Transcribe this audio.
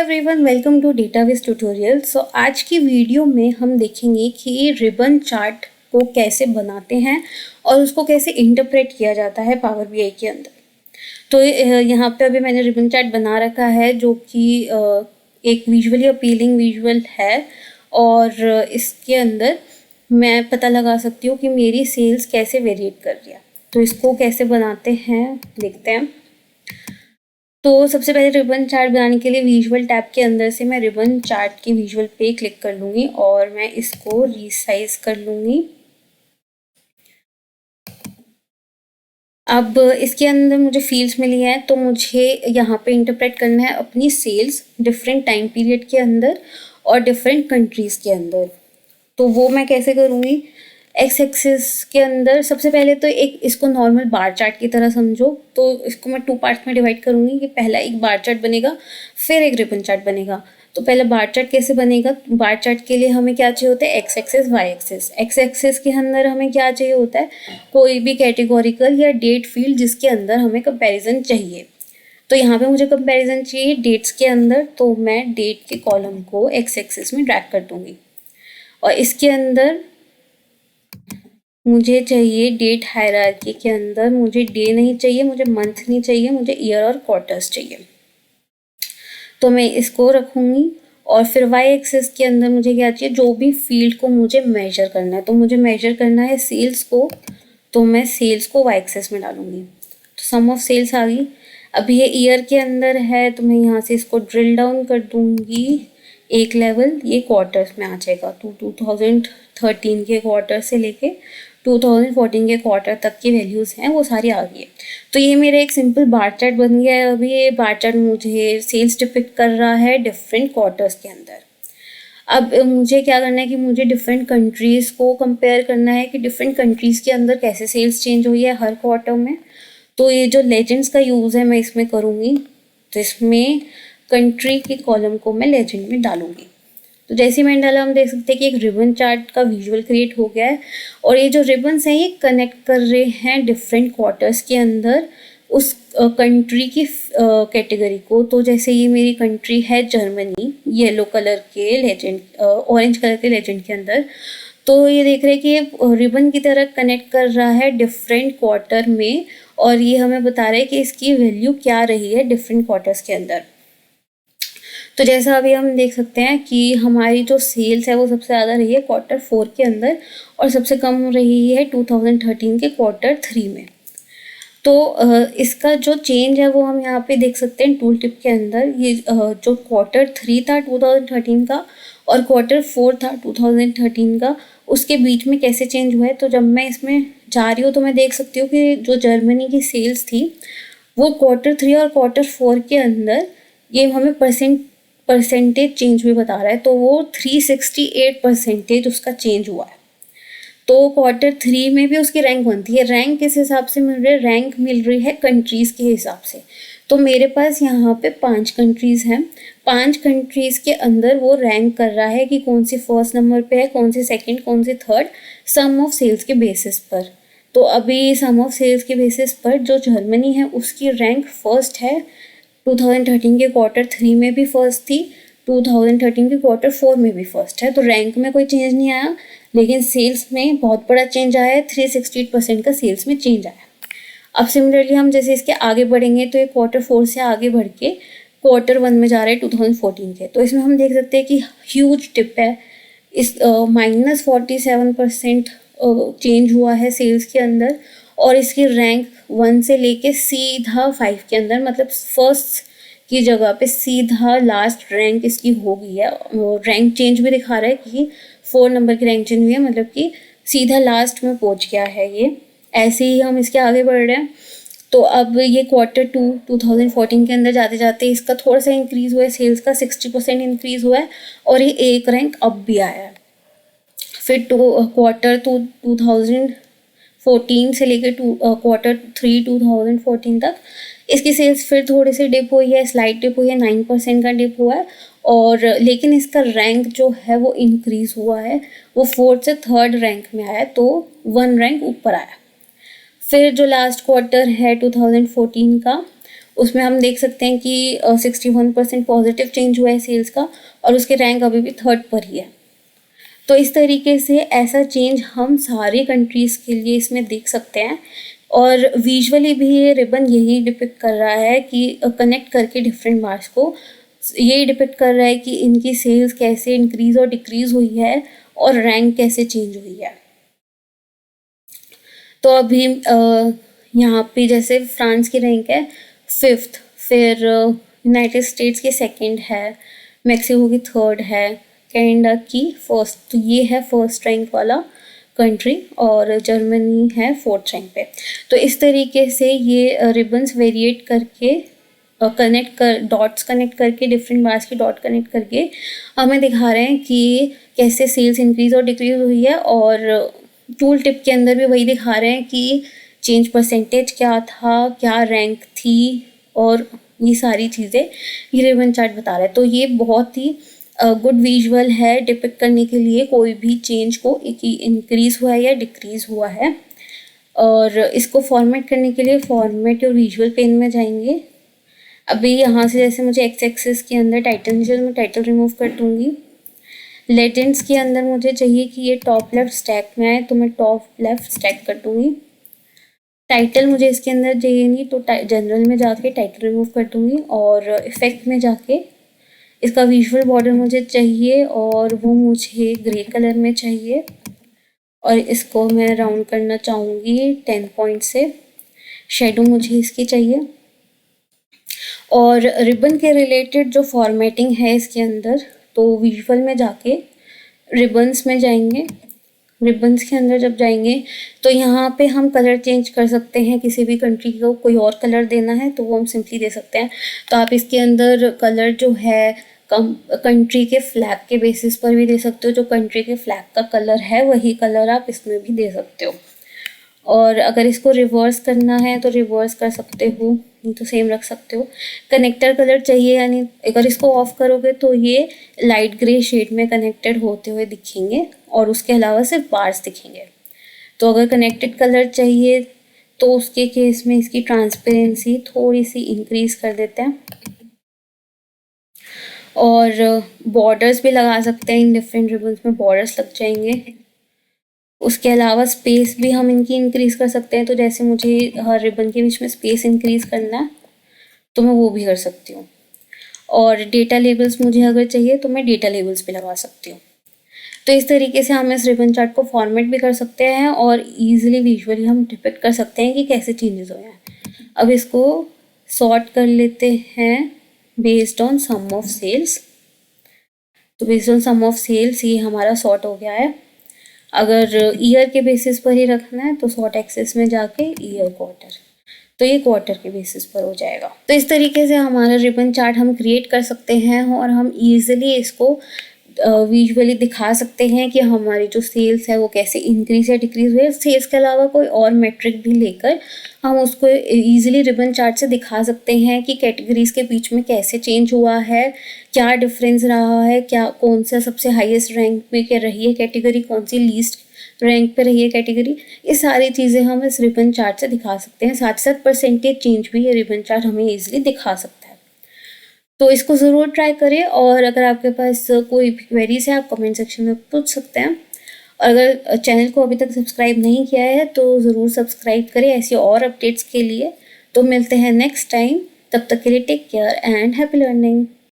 Everyone, welcome to database tutorial. So आज की video में हम देखेंगे कि रिबन चार्ट को कैसे बनाते हैं और उसको कैसे इंटरप्रेट किया जाता है पावर बीआई के अंदर। तो यहाँ पे अभी मैंने रिबन चार्ट बना रखा है जो कि एक विजुअली अपीलिंग विजुअल है और इसके अंदर मैं पता लगा सकती हूँ कि मेरी सेल्स कैसे वेरिएट कर रही है। तो इसको कैसे बनाते हैं देखते हैं। तो सबसे पहले रिबन चार्ट बनाने के लिए विजुअल टैब के अंदर से मैं रिबन चार्ट की विजुअल पे क्लिक कर लूँगी और मैं इसको रीसाइज कर लूँगी। अब इसके अंदर मुझे फील्ड्स मिली हैं तो मुझे यहाँ पे इंटरप्रेट करना है अपनी सेल्स डिफरेंट टाइम पीरियड के अंदर और डिफरेंट कंट्रीज़ के अंदर। तो वो मैं कैसे करूँगी, एक्स एक्सिस के अंदर सबसे पहले तो एक इसको नॉर्मल बार चार्ट की तरह समझो। तो इसको मैं 2 पार्ट्स में डिवाइड करूँगी कि पहला एक बार चार्ट बनेगा फिर एक रिबन चार्ट बनेगा। तो पहले बार चार्ट कैसे बनेगा, बार चार्ट के लिए हमें क्या चाहिए होता है, X axis Y axis. X axis के अंदर हमें क्या चाहिए होता है, कोई भी कैटेगोरिकल या डेट फील्ड जिसके अंदर हमें कंपेरिजन चाहिए। तो यहाँ पे मुझे कंपैरिजन चाहिए डेट्स के अंदर, तो मैं डेट के कॉलम को एक्स एक्सिस में ड्रैग कर दूँगी। और इसके अंदर मुझे चाहिए डेट हायरार्की के अंदर मुझे डे नहीं चाहिए, मुझे मंथ नहीं चाहिए, मुझे ईयर और क्वार्टर्स चाहिए। तो मैं इसको रखूँगी। और फिर वाई एक्सिस के अंदर मुझे क्या चाहिए, जो भी फील्ड को मुझे मेजर करना है। तो मुझे मेजर करना है सेल्स को, तो मैं सेल्स को वाई एक्सिस में डालूँगी। तो सम ऑफ सेल्स आ गई। अब ये ईयर के अंदर है तो मैं यहाँ से इसको ड्रिल डाउन कर दूँगी एक लेवल, ये क्वार्टर्स में आ जाएगा। तो 2013 के क्वार्टर से लेके 2014 के क्वार्टर तक की वैल्यूज़ हैं वो सारी आ गई है। तो ये मेरा एक सिंपल बार चार्ट बन गया है। अभी ये बार चार्ट मुझे सेल्स डिपिक्ट कर रहा है डिफरेंट क्वार्टर्स के अंदर। अब मुझे क्या करना है कि मुझे डिफरेंट कंट्रीज़ को कंपेयर करना है कि डिफरेंट कंट्रीज़ के अंदर कैसे सेल्स चेंज हुई है हर क्वार्टर में। तो ये जो लेजेंड्स का यूज़ है मैं इसमें करूँगी। तो इसमें कंट्री के कॉलम को मैं लेजेंड में डालूँगी। तो जैसे मैंने डाला हम देख सकते हैं कि एक रिबन चार्ट का विजुअल क्रिएट हो गया है। और ये जो रिबन्स हैं ये कनेक्ट कर रहे हैं डिफरेंट क्वार्टर्स के अंदर उस कंट्री की कैटेगरी को। तो जैसे ये मेरी कंट्री है जर्मनी, येलो कलर के लेजेंड, ऑरेंज कलर के लेजेंड के अंदर। तो ये देख रहे हैं कि ये रिबन की तरह कनेक्ट कर रहा है डिफरेंट क्वार्टर में और ये हमें बता रहा है कि इसकी वैल्यू क्या रही है डिफरेंट क्वार्टर्स के अंदर। तो जैसा अभी हम देख सकते हैं कि हमारी जो सेल्स है वो सबसे ज़्यादा रही है क्वार्टर 4 के अंदर और सबसे कम रही है 2013 के क्वार्टर 3 में। तो इसका जो चेंज है वो हम यहाँ पे देख सकते हैं टूल टिप के अंदर। ये जो क्वार्टर 3 था 2013 का और क्वार्टर 4 था 2013 का, उसके बीच में कैसे चेंज हुआ है। तो जब मैं इसमें जा रही हूँ तो मैं देख सकती हूँ कि जो जर्मनी की सेल्स थी वो क्वार्टर 3 और क्वार्टर 4 के अंदर ये हमें परसेंटेज चेंज भी बता रहा है। तो वो 368% उसका चेंज हुआ है। तो क्वार्टर 3 में भी उसकी रैंक बनती है। रैंक किस हिसाब से मिल रही है, रैंक मिल रही है कंट्रीज़ के हिसाब से। तो मेरे पास यहाँ पे 5 कंट्रीज़ हैं। 5 कंट्रीज़ के अंदर वो रैंक कर रहा है कि कौन सी फर्स्ट नंबर पे है, कौन सी सेकंड, कौन सी थर्ड, सम ऑफ सेल्स के बेसिस पर। तो अभी सम ऑफ सेल्स के बेसिस पर जो जर्मनी है उसकी रैंक फर्स्ट है। 2013 के क्वार्टर 3 में भी फर्स्ट थी, 2013 के क्वार्टर 4 में भी फर्स्ट है। तो रैंक में कोई चेंज नहीं आया, लेकिन सेल्स में बहुत बड़ा चेंज आया है। 368% का सेल्स में चेंज आया। अब सिमिलरली हम जैसे इसके आगे बढ़ेंगे तो ये क्वार्टर 4 से आगे बढ़ के क्वार्टर 1 में जा रहे हैं 2014 के। तो इसमें हम देख सकते हैं कि ह्यूज डिप है। इस -47% चेंज हुआ है सेल्स के अंदर और इसकी रैंक 1 से लेके सीधा 5 के अंदर, मतलब फर्स्ट की जगह पे सीधा लास्ट रैंक इसकी हो गई है। रैंक चेंज भी दिखा रहा है कि 4 नंबर की रैंक चेंज हुई है, मतलब कि सीधा लास्ट में पहुंच गया है ये। ऐसे ही हम इसके आगे बढ़ रहे हैं। तो अब ये क्वार्टर 2 2014 के अंदर जाते जाते इसका थोड़ा सा इंक्रीज़ हुआ है, सेल्स का 60% इंक्रीज़ हुआ है और ये एक रैंक अब भी आया है। फिर क्वार्टर 2014 से लेकर क्वार्टर 3 2014 तक इसकी सेल्स फिर थोड़ी सी डिप हुई है, स्लाइट डिप हुई है, 9% का डिप हुआ है। और लेकिन इसका रैंक जो है वो इंक्रीज़ हुआ है, वो 4th से 3rd रैंक में आया, तो 1 रैंक ऊपर आया। फिर जो लास्ट क्वार्टर है 2014 का उसमें हम देख सकते हैं कि 61% पॉजिटिव चेंज हुआ है सेल्स का, और उसके रैंक अभी भी 3rd पर ही है। तो इस तरीके से ऐसा चेंज हम सारी कंट्रीज़ के लिए इसमें देख सकते हैं। और विजुअली भी ये रिबन यही डिपिक्ट कर रहा है कि कनेक्ट करके डिफरेंट बार्स को यही डिपिक्ट कर रहा है कि इनकी सेल्स कैसे इंक्रीज और डिक्रीज हुई है और रैंक कैसे चेंज हुई है। तो अभी यहाँ पे जैसे फ्रांस की रैंक है 5th, फिर यूनाइटेड स्टेट्स की 2nd है, मैक्सिको की 3rd है, कनाडा की 1st। तो ये है 1st रैंक वाला कंट्री, और जर्मनी है 4th रैंक पे। तो इस तरीके से ये रिबन्स वेरिएट करके डॉट्स कनेक्ट करके, डिफरेंट बार्स की डॉट कनेक्ट करके हमें दिखा रहे हैं कि कैसे सेल्स इंक्रीज और डिक्रीज हुई है। और टूल टिप के अंदर भी वही दिखा रहे हैं कि चेंज परसेंटेज क्या था, क्या रैंक थी, और ये सारी चीज़ें ये रिबन चार्ट बता रहा है। तो ये बहुत ही गुड विजुअल है डिपिक्ट करने के लिए कोई भी चेंज को, कि इंक्रीज हुआ है या डिक्रीज हुआ है। और इसको फॉर्मेट करने के लिए फॉर्मेट और विजुअल पेन में जाएंगे। अभी यहाँ से जैसे मुझे एक्स एक्सिस के अंदर टाइटल नहीं चाहिए, मैं टाइटल रिमूव कर दूँगी। लेजेंड्स के अंदर मुझे चाहिए कि ये टॉप लेफ्ट स्टैक में आए, तो मैं टॉप लेफ्ट स्टैक कर दूँगी। टाइटल मुझे इसके अंदर चाहिए नहीं, तो जनरल में जाके टाइटल रिमूव कर दूँगी, और इफेक्ट में जाके इसका विजुअल बॉर्डर मुझे चाहिए, और वो मुझे ग्रे कलर में चाहिए, और इसको मैं राउंड करना चाहूँगी 10 पॉइंट से। शेडो मुझे इसकी चाहिए। और रिबन के रिलेटेड जो फॉर्मेटिंग है इसके अंदर, तो विजुअल में जाके रिबन्स में जाएंगे। रिबन्स के अंदर जब जाएंगे तो यहाँ पे हम कलर चेंज कर सकते हैं। किसी भी कंट्री को कोई और कलर देना है तो वो हम सिंपली दे सकते हैं। तो आप इसके अंदर कलर जो है कंट्री के फ्लैग के बेसिस पर भी दे सकते हो। जो कंट्री के फ्लैग का कलर है वही कलर आप इसमें भी दे सकते हो। और अगर इसको रिवर्स करना है तो रिवर्स कर सकते हो, नहीं तो सेम रख सकते हो। कनेक्टर कलर चाहिए, यानी अगर इसको ऑफ करोगे तो ये लाइट ग्रे शेड में कनेक्टेड होते हुए दिखेंगे, और उसके अलावा सिर्फ बार्स दिखेंगे। तो अगर कनेक्टेड कलर चाहिए तो उसके केस में इसकी ट्रांसपेरेंसी थोड़ी सी इंक्रीज कर देते हैं। और बॉर्डर्स भी लगा सकते हैं, इन डिफरेंट रिबन्स में बॉर्डर्स लग जाएंगे। उसके अलावा स्पेस भी हम इनकी इंक्रीज़ कर सकते हैं। तो जैसे मुझे हर रिबन के बीच में स्पेस इंक्रीज़ करना है तो मैं वो भी कर सकती हूँ। और डेटा लेबल्स मुझे अगर चाहिए तो मैं डेटा लेबल्स भी लगा सकती हूँ। तो इस तरीके से हम इस रिबन चार्ट को फॉर्मेट भी कर सकते हैं, और ईजिली विजुअली हम डिपिक्ट कर सकते हैं कि कैसे चेंजेस हुए हैं। अब इसको सॉर्ट कर लेते हैं based on sum of sales. तो based on sum of sales ये हमारा सॉर्ट हो गया है। अगर ईयर के बेसिस पर ही रखना है तो सॉर्ट एक्सेस में जाके ईयर क्वार्टर, तो ये क्वार्टर के बेसिस पर हो जाएगा। तो इस तरीके से हमारा रिबन चार्ट हम क्रिएट कर सकते हैं, और हम ईजिली इसको विजुअली दिखा सकते हैं कि हमारी जो सेल्स है वो कैसे इंक्रीज या डिक्रीज हुई है। सेल्स के अलावा कोई और मेट्रिक भी लेकर हम उसको ईजिली रिबन चार्ट से दिखा सकते हैं कि कैटेगरीज के बीच में कैसे चेंज हुआ है, क्या डिफरेंस रहा है, क्या कौन सा सबसे हाईएस्ट रैंक पे क्या रही है कैटेगरी, कौन सी लीस्ट रैंक पे रही है कैटेगरी। ये सारी चीज़ें हम इस रिबन चार्ट से दिखा सकते हैं। साथ साथ परसेंटेज चेंज भी ये रिबन चार्ट हमें ईजिली दिखा सकता है। तो इसको ज़रूर ट्राई करें, और अगर आपके पास कोई भी क्वेरीज है आप कमेंट सेक्शन में पूछ सकते हैं। और अगर चैनल को अभी तक सब्सक्राइब नहीं किया है तो ज़रूर सब्सक्राइब करें ऐसे और अपडेट्स के लिए। तो मिलते हैं नेक्स्ट टाइम, तब तक के लिए take care and happy learning.